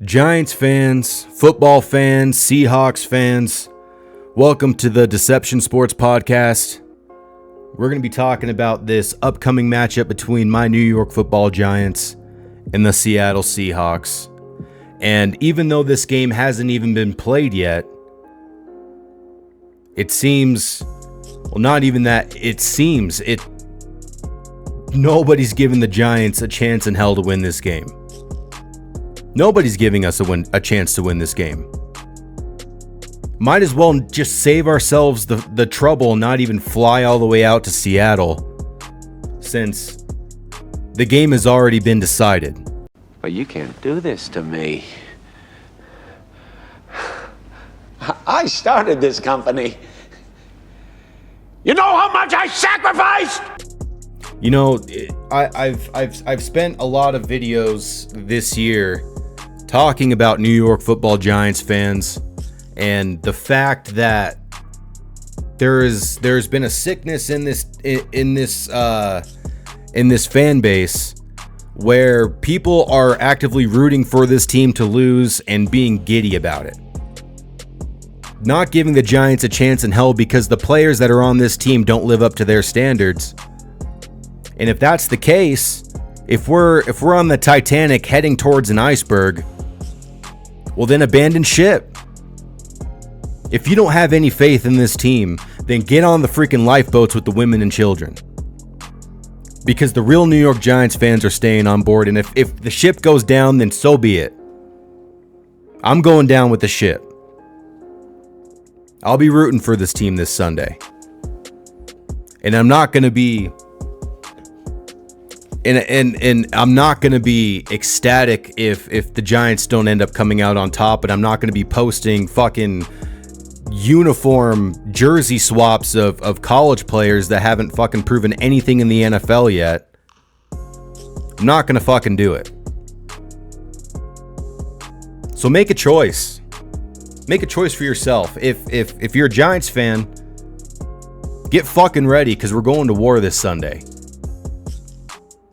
Giants fans, football fans, Seahawks fans, welcome to the Deception Sports Podcast. We're going to be talking about this upcoming matchup between my New York Football Giants and the Seattle Seahawks. And even though this game hasn't even been played yet, it seems, well, not even that, nobody's giving the Giants a chance in hell to win this game. Nobody's giving us a chance to win this game. Might as well just save ourselves the trouble and not even fly all the way out to Seattle, since the game has already been decided. But you can't do this to me. I started this company. You know how much I sacrificed? You know, I've spent a lot of videos this year talking about New York Football Giants fans and the fact that there's been a sickness in this fan base where people are actively rooting for this team to lose and being giddy about it. Not giving the Giants a chance in hell because the players that are on this team don't live up to their standards. And if that's the case, if we're on the Titanic heading towards an iceberg, well then abandon ship. If you don't have any faith in this team, then get on the freaking lifeboats with the women and children. Because the real New York Giants fans are staying on board, and if the ship goes down, then so be it. I'm going down with the ship. I'll be rooting for this team this Sunday. And I'm not going to be And I'm not going to be ecstatic if the Giants don't end up coming out on top, but I'm not going to be posting fucking uniform jersey swaps of college players that haven't fucking proven anything in the NFL yet. I'm not going to fucking do it. So make a choice. Make a choice for yourself. If you're a Giants fan, get fucking ready because we're going to war this Sunday.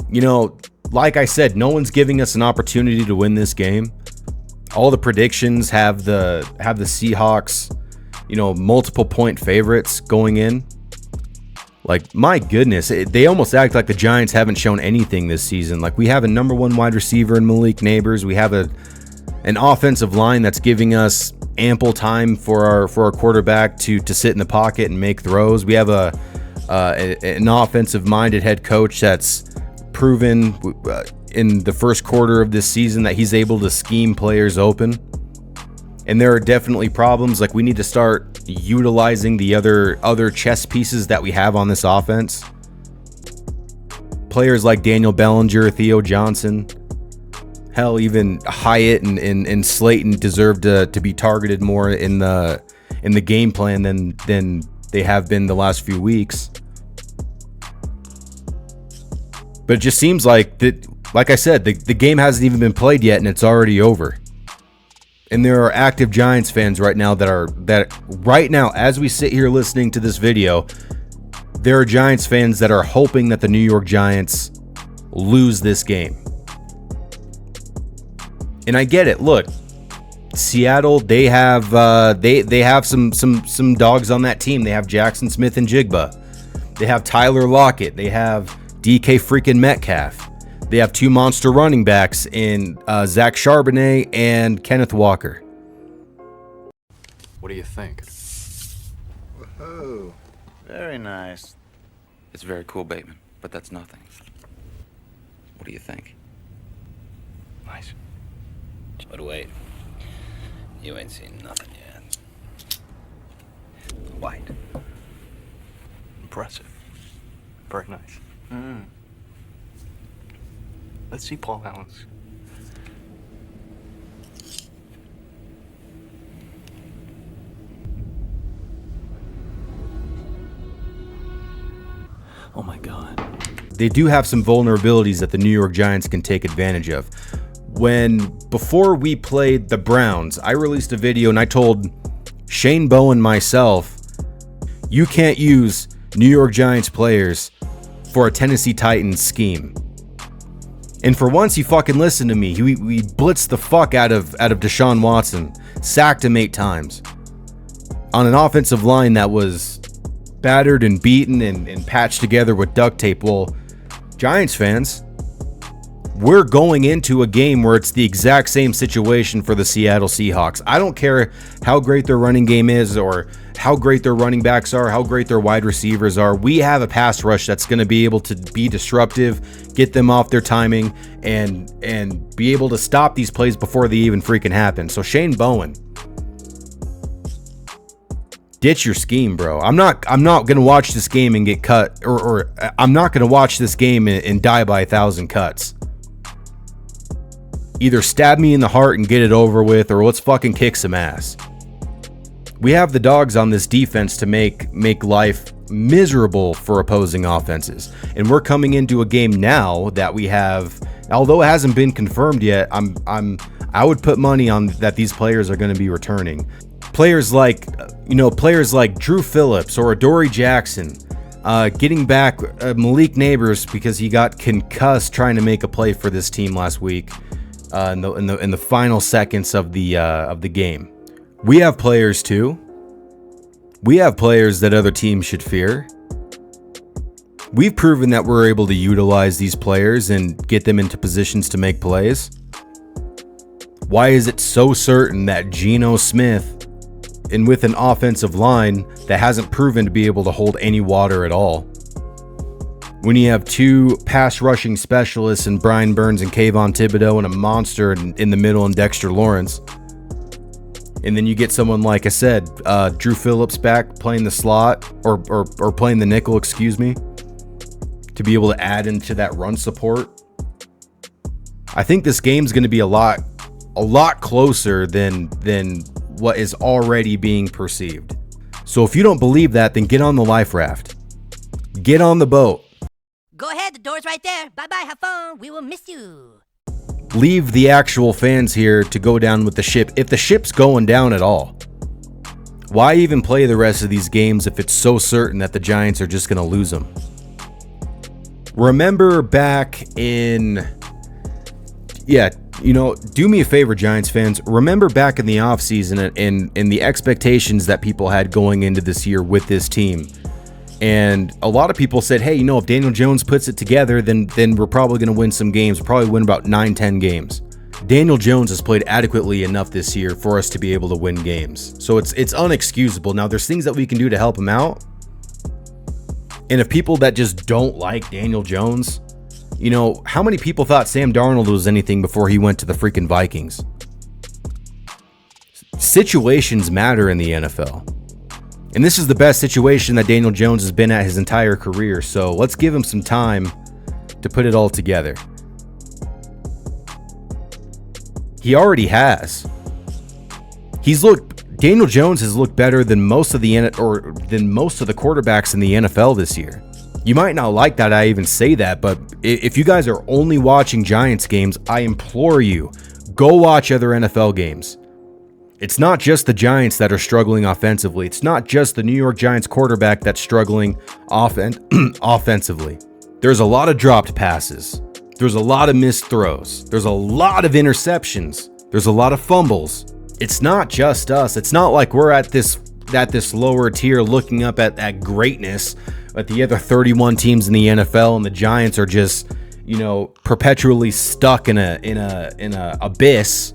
You know, like I said, no one's giving us an opportunity to win this game. All the predictions have the Seahawks, you know, multiple point favorites going in. Like, my goodness, they almost act like the Giants haven't shown anything this season. Like, we have a number one wide receiver in Malik Neighbors. We have an offensive line that's giving us ample time for our quarterback to sit in the pocket and make throws. We have an offensive-minded head coach that's proven in the first quarter of this season that he's able to scheme players open. And there are definitely problems. Like, we need to start utilizing the other chess pieces that we have on this offense. Players like Daniel Bellinger, Theo Johnson, hell, even Hyatt and Slayton deserve to be targeted more in the game plan than they have been the last few weeks. But it just seems like that, like I said, the game hasn't even been played yet and it's already over. And there are active Giants fans right now that right now, as we sit here listening to this video, there are Giants fans that are hoping that the New York Giants lose this game. And I get it. Look, Seattle, they have some dogs on that team. They have Jackson Smith and Jigba. They have Tyler Lockett. They have DK freaking Metcalf. They have two monster running backs in Zach Charbonnet and Kenneth Walker. What do you think? Whoa, very nice. It's very cool, Bateman, but that's nothing. What do you think? Nice. But wait, you ain't seen nothing yet. White. Impressive. Very nice. Let's see Paul Allen's. Oh my God. They do have some vulnerabilities that the New York Giants can take advantage of. Before we played the Browns, I released a video and I told Shane Bowen myself, you can't use New York Giants players for a Tennessee Titans scheme. And for once, he fucking listened to me. He blitzed the fuck out of Deshaun Watson, sacked him 8 times on an offensive line that was battered and beaten and patched together with duct tape. Well, Giants fans, we're going into a game where it's the exact same situation for the Seattle Seahawks. I don't care how great their running game is or how great their running backs are, how great their wide receivers are. We have a pass rush that's going to be able to be disruptive, get them off their timing, and be able to stop these plays before they even freaking happen. So Shane Bowen, ditch your scheme, bro. I'm not going to watch this game and get cut, or I'm not going to watch this game and die by 1,000 cuts. Either stab me in the heart and get it over with, or let's fucking kick some ass. We have the dogs on this defense to make life miserable for opposing offenses. And we're coming into a game now that we have, although it hasn't been confirmed yet, I would put money on that these players are going to be returning. Players like Drew Phillips or Adoree Jackson, getting back Malik Neighbors because he got concussed trying to make a play for this team last week. In the final seconds of the game. We have players too. We have players that other teams should fear. We've proven that we're able to utilize these players and get them into positions to make plays. Why is it so certain that Geno Smith, and with an offensive line that hasn't proven to be able to hold any water at all, when you have 2 pass rushing specialists in Brian Burns and Kayvon Thibodeau and a monster in the middle in Dexter Lawrence, and then you get someone, like I said, Drew Phillips back playing the slot or playing the nickel, excuse me, to be able to add into that run support, I think this game's going to be a lot closer than what is already being perceived. So if you don't believe that, then get on the life raft. Get on the boat. Go ahead, the door's right there. Bye-bye, have fun. We will miss you. Leave the actual fans here to go down with the ship, if the ship's going down at all. Why even play the rest of these games if it's so certain that the Giants are just going to lose them? Remember back in... do me a favor, Giants fans. Remember back in the offseason and the expectations that people had going into this year with this team. And a lot of people said, hey, if Daniel Jones puts it together, then we're probably going to win some games. We'll probably win about 9-10 games. Daniel Jones has played adequately enough this year for us to be able to win games. So it's unexcusable. Now, there's things that we can do to help him out. And if people that just don't like Daniel Jones, how many people thought Sam Darnold was anything before he went to the freaking Vikings? Situations matter in the NFL. And this is the best situation that Daniel Jones has been at his entire career. So let's give him some time to put it all together. He already has. Daniel Jones has looked better than most of the quarterbacks in the NFL this year. You might not like that I even say that, but if you guys are only watching Giants games, I implore you, go watch other NFL games. It's not just the Giants that are struggling offensively. It's not just the New York Giants quarterback that's struggling offensively. There's a lot of dropped passes. There's a lot of missed throws. There's a lot of interceptions. There's a lot of fumbles. It's not just us. It's not like we're at this lower tier looking up at greatness at the other 31 teams in the NFL, and the Giants are just, perpetually stuck in a abyss.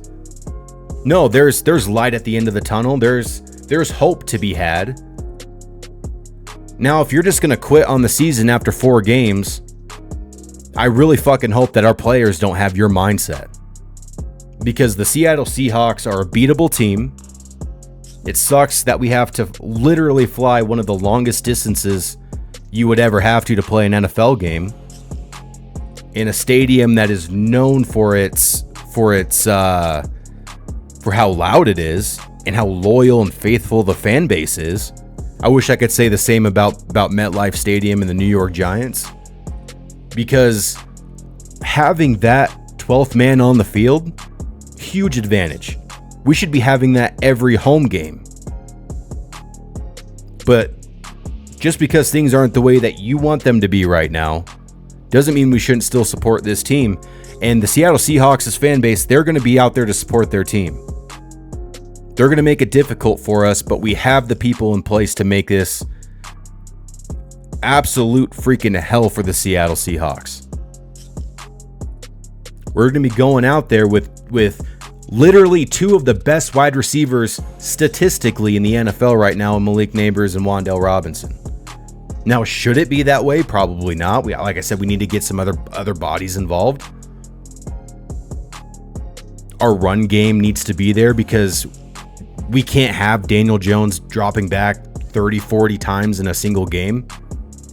No, there's light at the end of the tunnel. There's hope to be had. Now, if you're just going to quit on the season after 4 games, I really fucking hope that our players don't have your mindset. Because the Seattle Seahawks are a beatable team. It sucks that we have to literally fly one of the longest distances you would ever have to play an NFL game in a stadium that is known for how loud it is and how loyal and faithful the fan base is. I wish I could say the same about MetLife Stadium and the New York Giants, because having that 12th man on the field, huge advantage. We should be having that every home game. But just because things aren't the way that you want them to be right now, doesn't mean we shouldn't still support this team. And the Seattle Seahawks' fan base, they're going to be out there to support their team. They're going to make it difficult for us, but we have the people in place to make this absolute freaking hell for the Seattle Seahawks. We're going to be going out there with literally two of the best wide receivers statistically in the NFL right now, Malik Neighbors and Wan'Dale Robinson. Now, should it be that way? Probably not. Like I said, we need to get some other bodies involved. Our run game needs to be there because we can't have Daniel Jones dropping back 30, 40 times in a single game.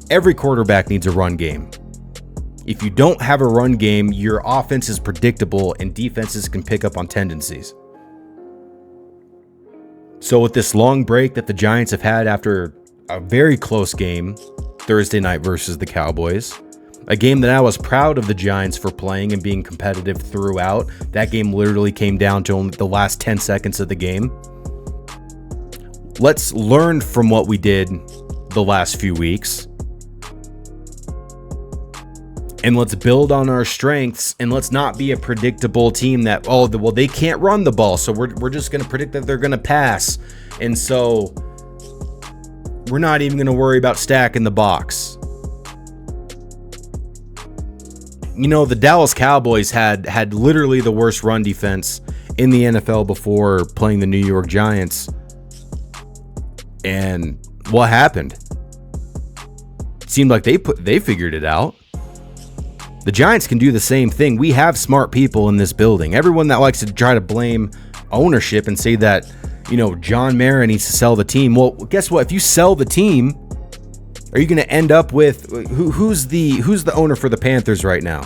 Every quarterback needs a run game. If you don't have a run game, your offense is predictable and defenses can pick up on tendencies. So with this long break that the Giants have had after a very close game, Thursday night versus the Cowboys, a game that I was proud of the Giants for playing and being competitive throughout. That game literally came down to only the last 10 seconds of the game. Let's learn from what we did the last few weeks. And let's build on our strengths, and let's not be a predictable team that, they can't run the ball, so we're just going to predict that they're going to pass. And so we're not even going to worry about stacking the box. You know, the Dallas Cowboys had literally the worst run defense in the NFL before playing the New York Giants. And what happened? It seemed like they figured it out. The Giants can do the same thing. We have smart people in this building. Everyone that likes to try to blame ownership and say that, John Mara needs to sell the team. Well, guess what? If you sell the team, are you going to end up with who's the owner for the Panthers right now?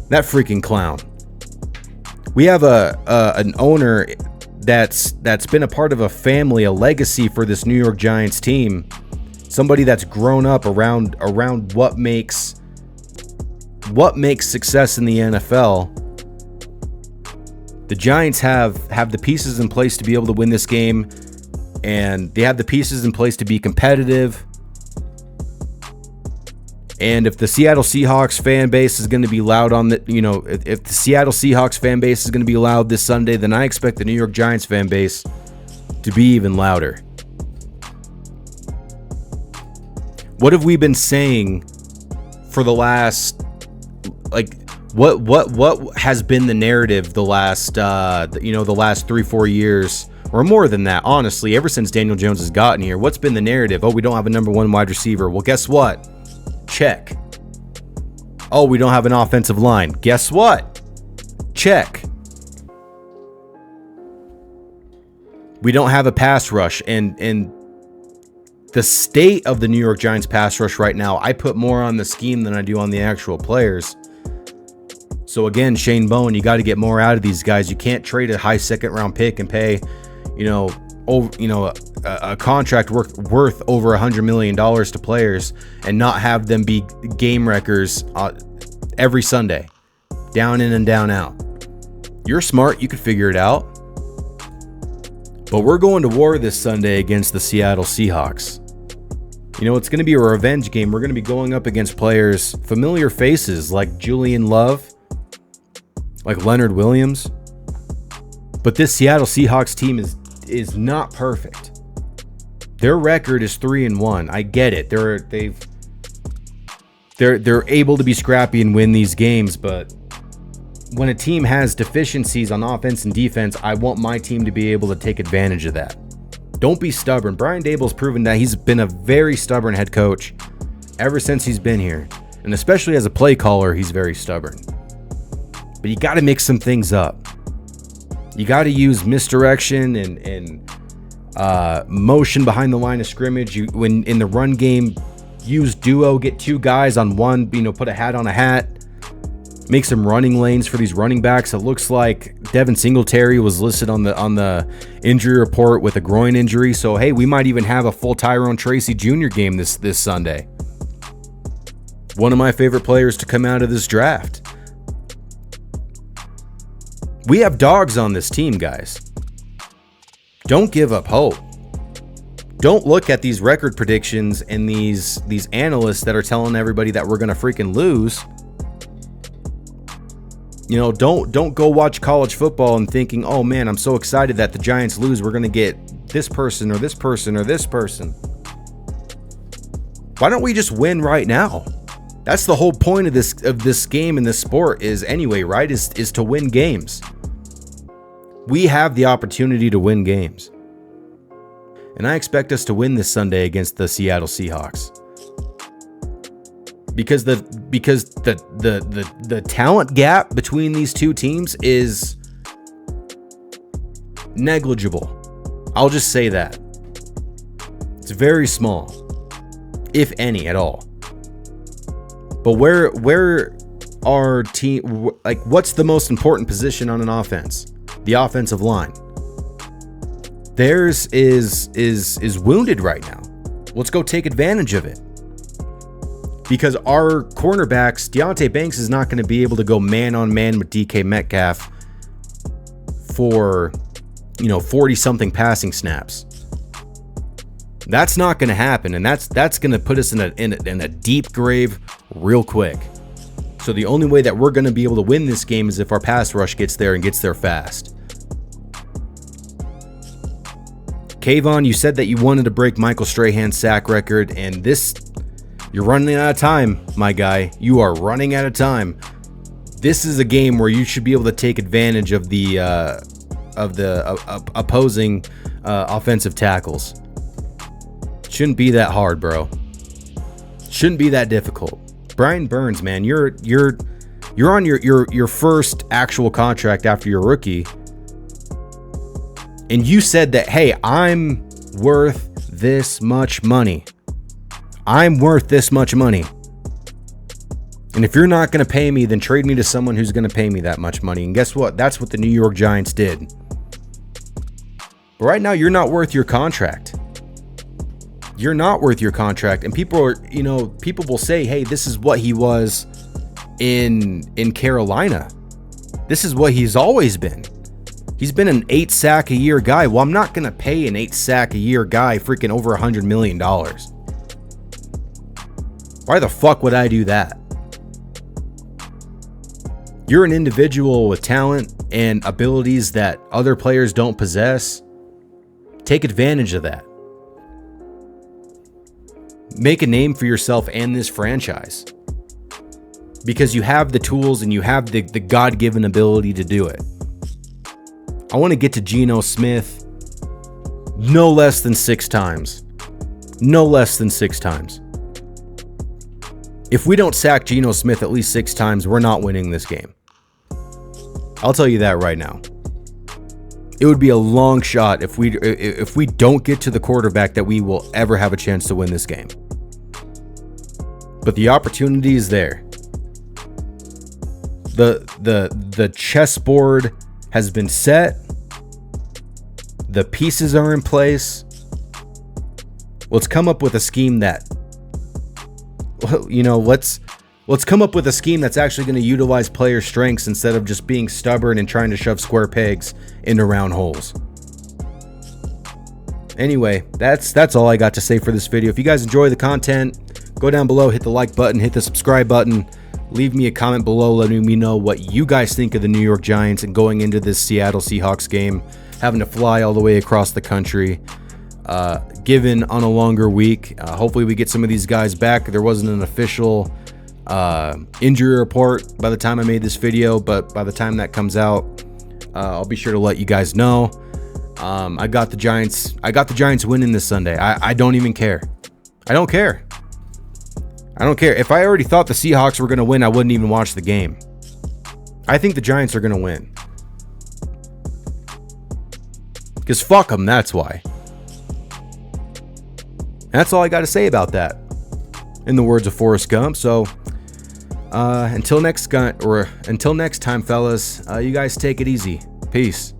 That freaking clown. We have an owner that's been a part of a family, a legacy for this New York Giants team. Somebody that's grown up around what makes success in the NFL. The Giants have the pieces in place to be able to win this game, and they have the pieces in place to be competitive. And if the Seattle Seahawks fan base is going to be loud on the, if the Seattle Seahawks fan base is going to be loud this Sunday, then I expect the New York Giants fan base to be even louder. What have we been saying for the last, what has been the narrative the last 3-4 years or more than that? Honestly, ever since Daniel Jones has gotten here, what's been the narrative? Oh, we don't have a number one wide receiver. Well, guess what? Check. Oh, we don't have an offensive line. Guess what? Check. We don't have a pass rush, and the state of the New York Giants pass rush right now, I put more on the scheme than I do on the actual players. So again, Shane Bowen, you got to get more out of these guys. You can't trade a high second round pick and pay, a contract worth over $100 million to players and not have them be game wreckers every Sunday, down in and down out. You're smart. You could figure it out. But we're going to war this Sunday against the Seattle Seahawks. It's going to be a revenge game. We're going to be going up against players, familiar faces like Julian Love, like Leonard Williams. But this Seattle Seahawks team is not perfect. Their record is 3-1. I get it. They're able to be scrappy and win these games, but when a team has deficiencies on offense and defense, I want my team to be able to take advantage of that. Don't be stubborn. Brian Daboll's proven that he's been a very stubborn head coach ever since he's been here. And especially as a play caller, he's very stubborn. But you got to mix some things up. You got to use misdirection and motion behind the line of scrimmage. When in the run game, use duo, get two guys on one, put a hat on a hat. Make some running lanes for these running backs. It looks like Devin Singletary was listed on the injury report with a groin injury. So, hey, we might even have a full Tyrone Tracy Jr. game this Sunday. One of my favorite players to come out of this draft. We have dogs on this team, guys. Don't give up hope. Don't look at these record predictions and these analysts that are telling everybody that we're going to freaking lose. You know, don't go watch college football and thinking, "Oh man, I'm so excited that the Giants lose. We're going to get this person or this person or this person." Why don't we just win right now? That's the whole point of this game and this sport is anyway, right? Is to win games. We have the opportunity to win games. And I expect us to win this Sunday against the Seattle Seahawks. Because the talent gap between these two teams is negligible. I'll just say that. It's very small, if any at all. But where our team, like, what's the most important position on an offense? The offensive line. Theirs is wounded right now. Let's go take advantage of it. Because our cornerbacks, Deonte Banks is not going to be able to go man-on-man with DK Metcalf for, 40-something passing snaps. That's not going to happen, and that's going to put us in a deep grave real quick. So the only way that we're going to be able to win this game is if our pass rush gets there and gets there fast. Kayvon, you said that you wanted to break Michael Strahan's sack record, and you're running out of time, my guy. You are running out of time. This is a game where you should be able to take advantage of the opposing offensive tackles. Shouldn't be that hard, bro. Shouldn't be that difficult. Brian Burns, man, you're on your first actual contract after your rookie. And you said that, hey, I'm worth this much money. I'm worth this much money. And if you're not going to pay me, then trade me to someone who's going to pay me that much money. And guess what? That's what the New York Giants did. But right now, you're not worth your contract. You're not worth your contract. And people will say, hey, this is what he was in Carolina. This is what he's always been. He's been an 8-sack-a-year guy. Well, I'm not going to pay an 8-sack-a-year guy freaking over $100 million. Why the fuck would I do that? You're an individual with talent and abilities that other players don't possess. Take advantage of that. Make a name for yourself and this franchise. Because you have the tools and you have the God-given ability to do it. I want to get to Geno Smith no less than 6 times. No less than 6 times. If we don't sack Geno Smith at least 6 times, we're not winning this game. I'll tell you that right now. It would be a long shot if we don't get to the quarterback that we will ever have a chance to win this game. But the opportunity is there. The chessboard has been set. The pieces are in place. Let's come up with a scheme that, let's come up with a scheme that's actually going to utilize player strengths instead of just being stubborn and trying to shove square pegs into round holes. Anyway, that's all I got to say for this video. If you guys enjoy the content, go down below, hit the like button, hit the subscribe button. Leave me a comment below letting me know what you guys think of the New York Giants and going into this Seattle Seahawks game, having to fly all the way across the country, given on a longer week. Hopefully we get some of these guys back. There wasn't an official injury report by the time I made this video, but by the time that comes out, I'll be sure to let you guys know. I got the Giants winning this Sunday. I don't even care. I don't care. If I already thought the Seahawks were going to win, I wouldn't even watch the game. I think the Giants are going to win. Because fuck them, that's why. That's all I got to say about that. In the words of Forrest Gump. So, until next time, fellas, you guys take it easy. Peace.